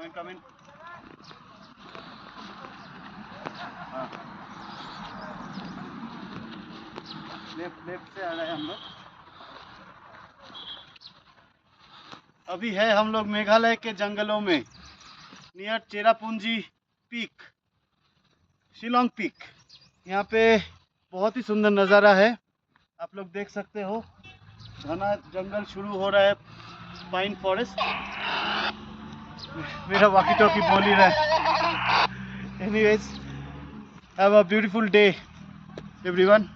कम इन। हाँ, लेफ्ट से आ रहे हैं हम लोग। अभी है हम लोग मेघालय के जंगलों में, near Cherrapunji peak, Shillong peak. यहाँ पे बहुत ही सुंदर नज़ारा है, आप लोग देख सकते हो। घना जंगल शुरू हो रहा है, पाइन फॉरेस्ट। मेरा वॉकी टॉकी बोल ही रहा है। Anyways, have a beautiful day everyone.